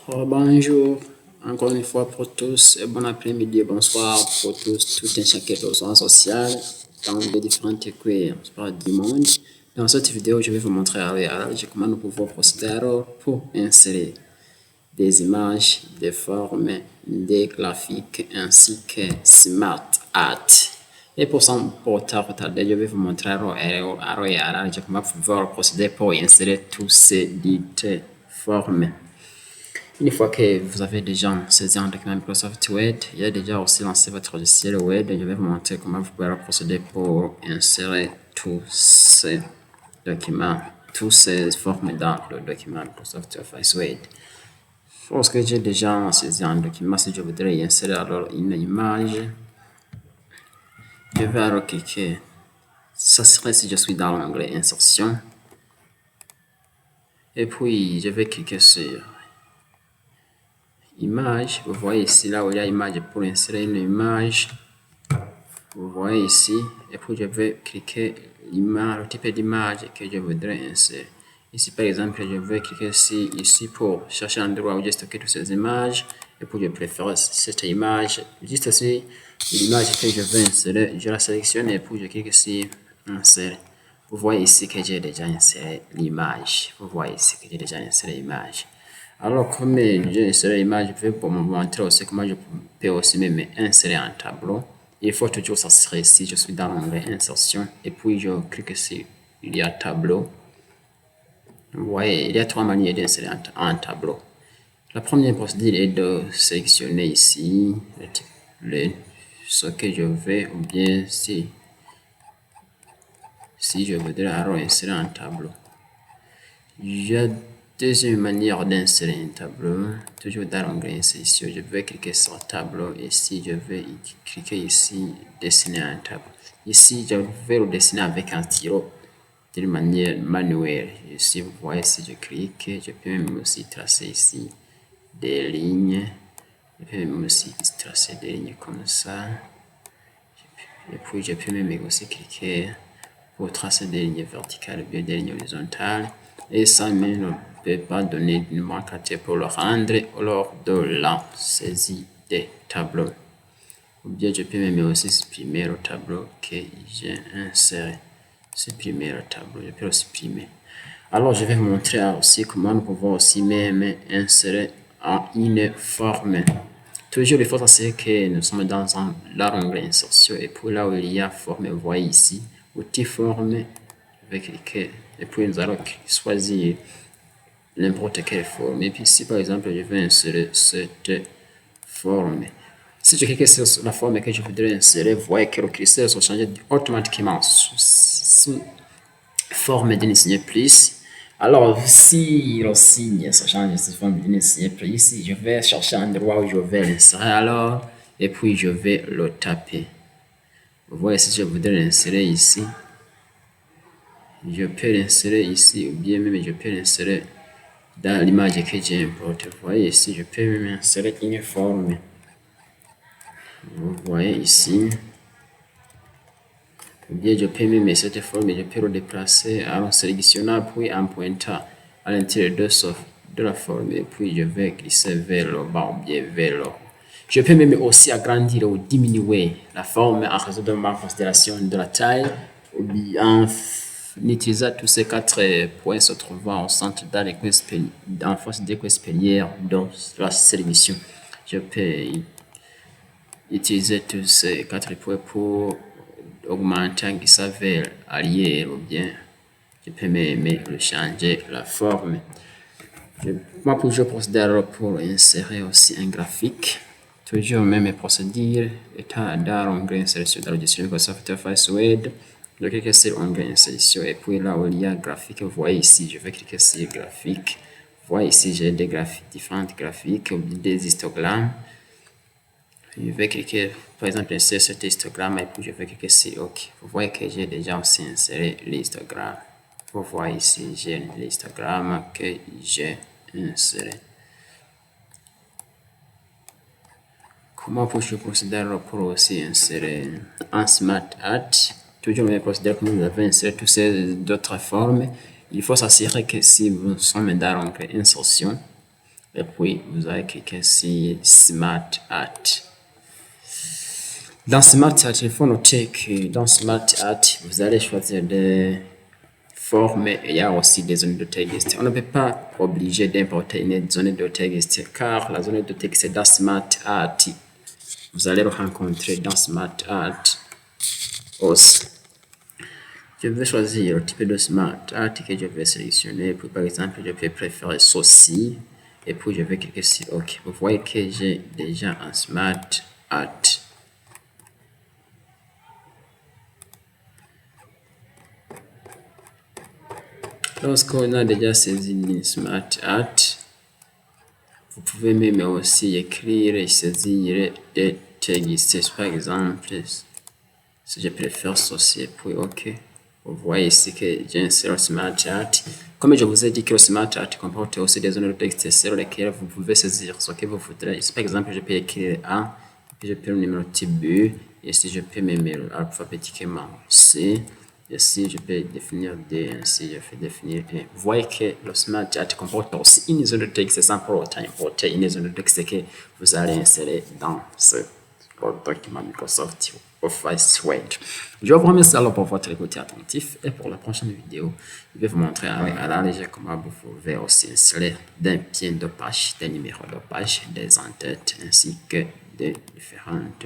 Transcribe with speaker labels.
Speaker 1: Bonjour, encore une fois pour tous, et bon après-midi, bonsoir pour tous, tout un chacun de son social, dans les différentes coins du monde. Dans cette vidéo, je vais vous montrer comment nous pouvons procéder alors pour insérer des images, des formes, des graphiques ainsi que smart art. Et pour tarder, je vais vous montrer comment pouvoir procéder pour insérer tous ces dites formes. Une fois que vous avez déjà saisi un document Microsoft Word, il y a déjà aussi lancé votre logiciel Word, je vais vous montrer comment vous pouvez procéder pour insérer tous ces documents, toutes ces formes dans le document Microsoft Office Word. Lorsque j'ai déjà saisi un document, si je voudrais y insérer alors une image, je vais alors cliquer. Ça serait si je suis dans l'onglet Insertion. Et puis, je vais cliquer sur Image. Vous voyez ici, là où il y a image pour insérer une image. Vous voyez ici. Et puis, je vais cliquer le type d'image que je voudrais insérer. Ici, par exemple, je vais cliquer ici pour chercher un endroit où j'ai stocké toutes ces images. Et puis, je préfère cette image. Juste ici, l'image que je veux insérer, je la sélectionne et puis je clique ici, insérer. Vous voyez ici que j'ai déjà inséré l'image. Vous voyez ici que j'ai déjà inséré l'image. Alors, comme j'ai inséré l'image, je vais vous montrer aussi comment je peux aussi même insérer un tableau. Il faut toujours s'assurer si je suis dans l'onglet insertion et puis je clique sur il y a tableau. Vous voyez, il y a trois manières d'insérer un tableau. La première procédure est de sélectionner ici ce que je veux, ou bien si je voudrais alors insérer un tableau. Il y a deuxième manière d'insérer un tableau, toujours dans l'onglet insertion. Je vais cliquer sur tableau et si je vais cliquer ici, dessiner un tableau. Ici, je vais le dessiner avec un stylo d'une manière manuelle. Ici, vous voyez, si je clique, je peux même aussi tracer ici des lignes. Je peux même aussi tracer des lignes comme ça. Et puis, je peux même aussi cliquer pour tracer des lignes verticales ou bien des lignes horizontales. Et ça ne peut pas donner une marque à pour le rendre lors de la saisie des tableaux. Ou bien je peux même aussi supprimer le tableau que j'ai inséré. Supprimer le tableau, je peux le supprimer. Alors je vais vous montrer aussi comment nous pouvons aussi même insérer en une forme. Toujours il faut savoir que nous sommes dans l'onglet insertion et puis là où il y a forme, vous voyez ici, outil forme, je vais cliquer et puis nous allons choisir n'importe quelle forme. Et puis ici par exemple je vais insérer cette forme. Si je clique sur la forme que je voudrais insérer, vous voyez que le curseur se change automatiquement sous forme d'une signe plus. Alors, si le signe se change sous forme d'une signe plus, ici, je vais chercher un endroit où je vais l'insérer alors, et puis je vais le taper. Vous voyez, si je voudrais l'insérer ici, je peux l'insérer ici, ou bien même je peux l'insérer dans l'image que j'ai importée. Vous voyez ici, je peux même insérer une forme. Vous voyez ici. Ou bien je peux même cette forme, je peux le déplacer en sélectionnant puis en pointant à l'intérieur de la forme et puis je vais glisser vers le bas ou bien vers le haut. Je peux même aussi agrandir ou diminuer la forme en raison de ma considération de la taille ou bien en utilisant tous ces quatre points se trouvant au centre dans les coins en face des coins supérieurs de la sélection. Je peux utiliser tous ces quatre points pour augmenter un glissade vers arrière ou bien je peux même le changer la forme. Moi, je procéder alors pour insérer aussi un graphique. Toujours même procédure, étant dans l'onglet insertion dans le logiciel Microsoft Office Word. Je clique sur l'onglet insertion et puis là où il y a graphique, vous voyez ici, je vais cliquer sur graphique. Vous voyez ici, j'ai des graphiques, différents graphiques, des histogrammes. Je vais cliquer, par exemple, insérer cet histogramme et puis je vais cliquer sur OK. Vous voyez que j'ai déjà aussi inséré l'histogramme. Vous voyez ici, j'ai l'histogramme que j'ai inséré. Comment puis-je procéder pour aussi insérer un smart art? Toujours le même procédé que vous avez inséré toutes ces autres formes. Il faut s'assurer que si vous sommes dans l'onglet insertion, Et puis, vous allez cliquer sur Smart Art. Dans Smart Art, il faut noter que dans Smart Art, vous allez choisir des formes et il y a aussi des zones de texte. On ne peut pas obliger d'importer une zone de texte car la zone de texte dans Smart Art, vous allez le rencontrer dans Smart Art aussi. Je vais choisir le type de Smart Art que je vais sélectionner. Puis, par exemple, je vais préférer ceci. Et puis, je vais cliquer sur OK. Vous voyez que j'ai déjà un Smart Art. Lorsqu'on a déjà saisi une Smart Art, vous pouvez même aussi écrire et saisir des textes. Par exemple, si je préfère ceci, puis OK. Vous voyez ici que j'ai inséré le Smart Art. Comme je vous ai dit que le Smart Art comporte aussi des zones de texte sur lesquelles vous pouvez saisir ce que vous voudrez. Ici, par exemple, je peux écrire A, puis je peux le numéro type B, ici je peux même alphabétiquement C. Ici, je peux définir D, ainsi je peux définir E. Vous voyez que le Smart Art comporte aussi une zone de texte sans pour autant importer une zone de texte que vous allez insérer dans ce document Microsoft Office Suite. Je vous remercie alors pour votre écoute attentif et pour la prochaine vidéo, je vais vous montrer à la légère comment vous pouvez aussi insérer des pieds de page, des numéros de page, des en-têtes ainsi que des différentes